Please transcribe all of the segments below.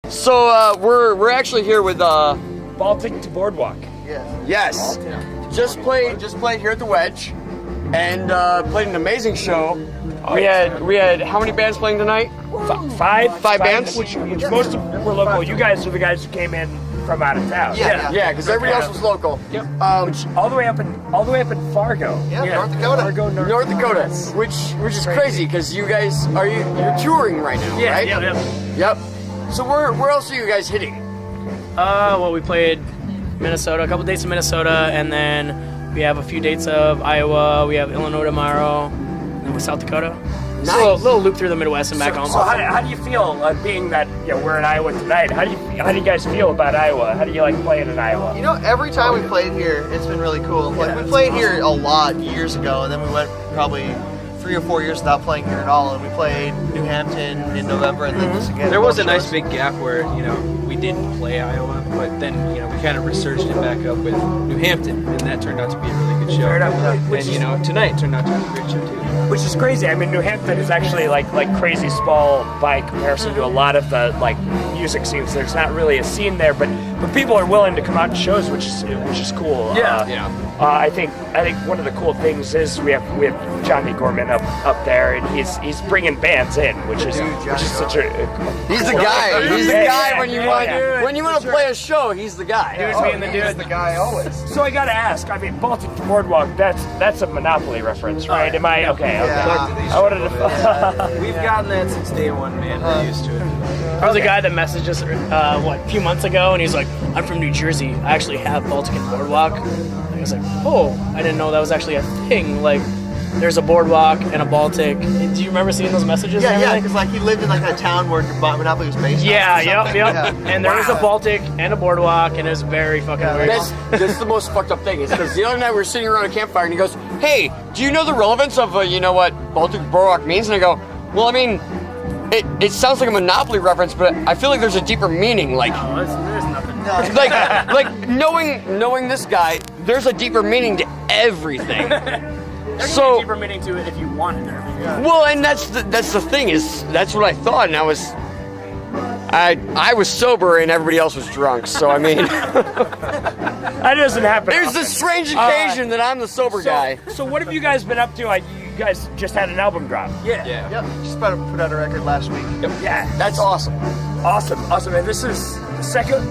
So we're actually here with Baltic to Boardwalk. Yes. Just played here at the Wedge, and played an amazing show. We had how many bands playing tonight? Five bands? Which most of them were local. You guys are the guys who came in from out of town. Yeah, because everybody else was local. Yep. All the way up in Fargo. Yeah, North Dakota. Fargo, North Dakota, which is crazy because you guys you're touring right now, right? Yep. So where else are you guys hitting? Well, we played Minnesota, a couple dates in Minnesota, and then we have a few dates of Iowa. We have Illinois tomorrow, and then we're South Dakota. Nice. So a little loop through the Midwest and back home. So how do you feel being that we're in Iowa tonight? How do you guys feel about Iowa? How do you like playing in Iowa? You know, every time we played here, it's been really cool. Like we played here a lot years ago, and then we went probably 3 or 4 years without playing here at all. And we played New Hampton in November, and then this again. There was a nice big gap where we didn't play Iowa, but then we kind of resurged it back up with New Hampton, and that turned out to be a really good show. Fair enough. And tonight turned out to be a great show too. Which is crazy. I mean, New Hampton is actually like crazy small by comparison to a lot of the music scenes. There's not really a scene there, but people are willing to come out to shows, which is cool. I think one of the cool things is we have Johnny Gorman up there, and he's bringing bands in, which is such a He's the cool guy. thing. He's the guy when you want to play a show. He's the guy. He's the guy always. So I gotta ask. I mean, Baltic to Boardwalk. That's a Monopoly reference, right? Am I okay? I wanted to. We've gotten that since day one, man. We're used to it. There was a guy that messaged us a few months ago, and he's like, "I'm from New Jersey. I actually have Baltic and Boardwalk." And I was like, "Oh, I didn't know that was actually a thing." Like, there's a Boardwalk and a Baltic. Do you remember seeing those messages? Yeah, because he lived in a town where Monopoly was based. Yeah, yep. And there was a Baltic and a Boardwalk, and it was very fucking weird. That's the most fucked up thing. Is because the other night we were sitting around a campfire, and he goes, "Hey, do you know the relevance of what Baltic Boardwalk means?" And I go, "Well, I mean, it sounds like a Monopoly reference, but I feel like there's a deeper meaning. Like, No, there's nothing. like knowing this guy, there's a deeper meaning to everything." There's So- a deeper meaning to it if you wanted there. Well, and that's the thing is that's what I thought, and I was sober and everybody else was drunk. So I mean, That doesn't happen. there's this strange occasion that I'm the sober guy. So what have you guys been up to? You guys just had an album drop. Yep. Just about to put out a record last week. Yeah. That's awesome. Awesome. And this is the second.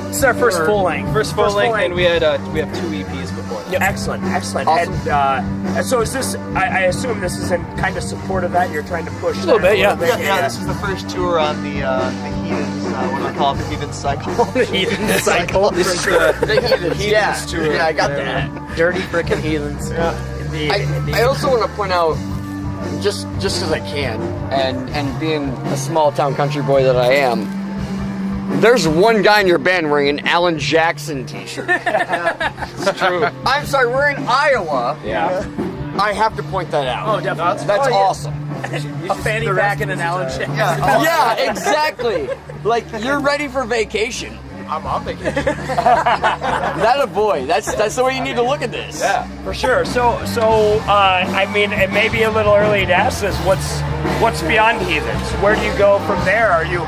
This is our first full length. First full length, and we have 2 EPs before. Yep. Excellent. Awesome. And so is this? I assume this is in kind of support of that. You're trying to push A little bit, yeah. Yeah, this is the first tour on the Heathens. What do we call it? The Heathens Cycle. The Heathen Cycle. This is the Yeah, tour. yeah, I got that. Dirty frickin' heathens. Indeed. I also want to point out, just because I can, and being a small town country boy that I am, there's one guy in your band wearing an Alan Jackson t-shirt. It's true. I'm sorry, we're in Iowa. Yeah. I have to point that out. Oh, definitely. That's awesome. A fanny pack and an Allen Jack. Yeah, exactly. Like, you're ready for vacation. I'm on vacation. That a boy. That's the way you need to look at this. Yeah. For sure. So I mean, it may be a little early to ask this. What's beyond Heathens? Where do you go from there? Are you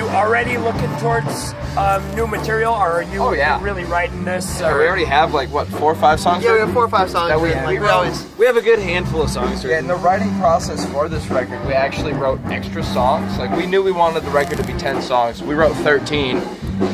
already looking towards new material, or are you really writing this? We already have 4 or 5 songs. Yeah, we have 4 or 5 songs. That we always. We have a good handful of songs. Yeah, in the writing process for this record, we actually wrote extra songs. Like, we knew we wanted the record to be 10 songs. We wrote 13,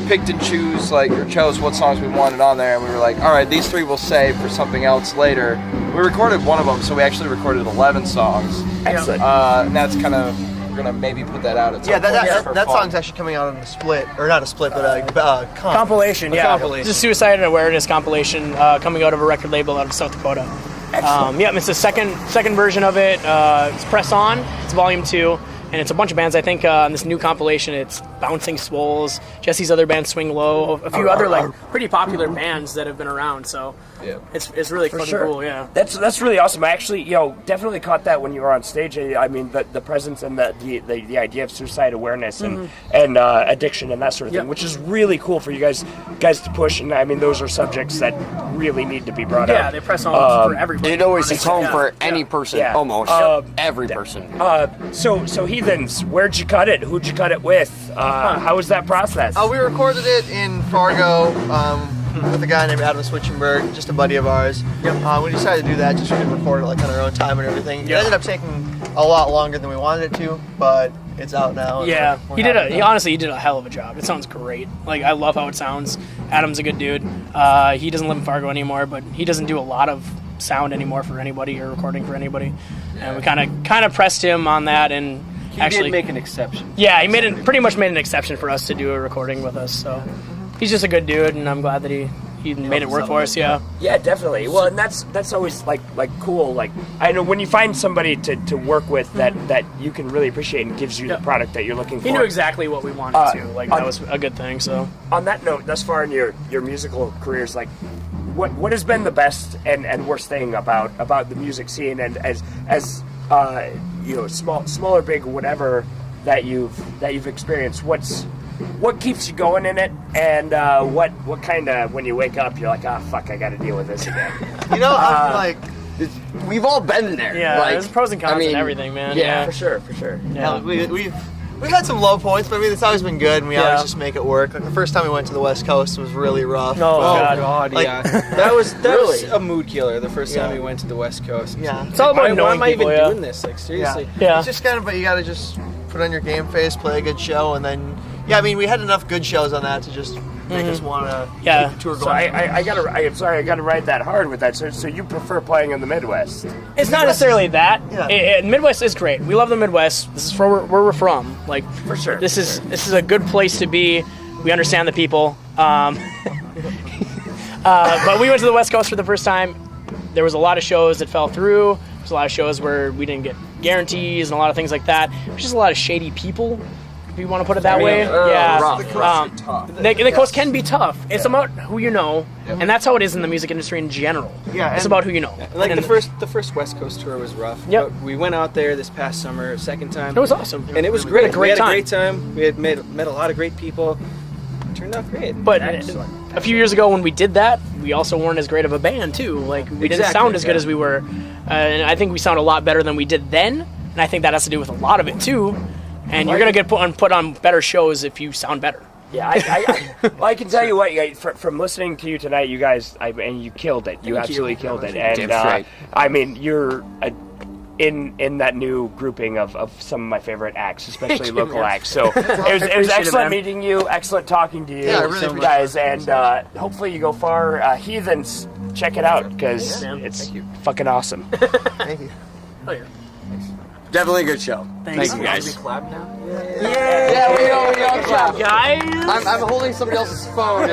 picked and chose what songs we wanted on there, and we were like, all right, these 3 we'll save for something else later. We recorded one of them, so we actually recorded 11 songs. Excellent. And that's kind of, we're gonna maybe put that out at some Yeah, point for that fun. song's actually coming out on a split, or not a split, but a Compilation. Yeah. It's a suicide awareness compilation coming out of a record label out of South Dakota. It's the second version of it. It's Press On. It's volume 2. And it's a bunch of bands. I think on this new compilation, it's Bouncing Swoles, Jesse's other band, Swing Low, a few other pretty popular bands that have been around. So it's really fucking cool. Yeah, that's really awesome. I actually definitely caught that when you were on stage. I mean the presence and the idea of suicide awareness and addiction and that sort of thing, which is really cool for you guys to push. And I mean those are subjects that really need to be brought up. Yeah, they press on for everybody. It always hits home for any person, almost every person. So Heathens, where'd you cut it? Who'd you cut it with? How was that process? We recorded it in Fargo with a guy named Adam Switchenberg, just a buddy of ours. We decided to do that just so we could record it like on our own time and everything. It ended up taking a lot longer than we wanted it to, but it's out now. Yeah, we're he did happy with it. honestly, he did a hell of a job. It sounds great. Like, I love how it sounds. Adam's a good dude. He doesn't live in Fargo anymore, but he doesn't do a lot of sound anymore for anybody or recording for anybody. And we kind of pressed him on that, and He actually did make an exception. yeah, he pretty much made an exception for us to do a recording with us. So he's just a good dude, and I'm glad that he made it work for us. Yeah. Yeah, definitely. Well, and that's always like cool. Like, I know when you find somebody to work with that you can really appreciate and gives you the product that you're looking for. He knew exactly what we wanted to. Like, that was a good thing. So On that note, thus far in your musical careers, like, what has been the best and worst thing about the music scene, and as you know, small or big, whatever that you've experienced? What keeps you going in it, and what kind of, when you wake up, you're like, fuck, I got to deal with this again. You know, I'm like, We've all been there. yeah, like, there's pros and cons I mean, and everything, man. yeah, For sure. Yeah. we've had some low points, but I mean, it's always been good, and we always just make it work. Like the first time we went to the West Coast was really rough. Oh, Oh God. God, Like- yeah. That was Really? a mood killer. The first time Yeah. we went to the West Coast. Yeah. It's all about Why knowing am I people, even yeah. doing this? Like, seriously. Yeah. It's just kind of, but you got to just put on your game face, play a good show, and then, I mean, we had enough good shows on that to just make us want to Yeah. keep the tour So going. I'm sorry, I gotta ride that hard with that. So you prefer playing in the Midwest? It's not necessarily that. Yeah. Midwest is great. We love the Midwest. This is where we're from. Like, For sure. This is a good place to be. We understand the people. But we went to the West Coast for the first time. There was a lot of shows that fell through. There's a lot of shows where we didn't get guarantees and a lot of things like that. There's just a lot of shady people, if you want to put it that way. Yeah. rough. The coasts are tough. The coast can be tough. It's about who you know, and that's how it is in the music industry in general. Yeah, It's and- about who you know. Like And the first West Coast tour was rough. Yep. But we went out there this past summer, second time. It was awesome. and it was We great. had a great we had time. a great time. We had met a lot of great people. It turned out great. But Excellent. a few years ago when we did that, we also weren't as great of a band too. Like, we didn't Exactly, sound as good yeah. as we were, and I think we sound a lot better than we did then. And I think that has to do with a lot of it too. And you're gonna get put on better shows if you sound better. Yeah, I can tell you what, from listening to you tonight, you guys, and you killed it. You absolutely killed it. And Damn straight. I mean, you're in that new grouping of some of my favorite acts, especially local acts. So it was excellent meeting you, excellent talking to you, Yeah, I really appreciate guys, and hopefully you go far. Heathens, check it out because Yeah. it's fucking awesome. Thank you. Oh yeah. Definitely a good show. Thanks. Thank you, guys. Clap now. Yeah, we all clap. Guys. I'm holding somebody else's phone.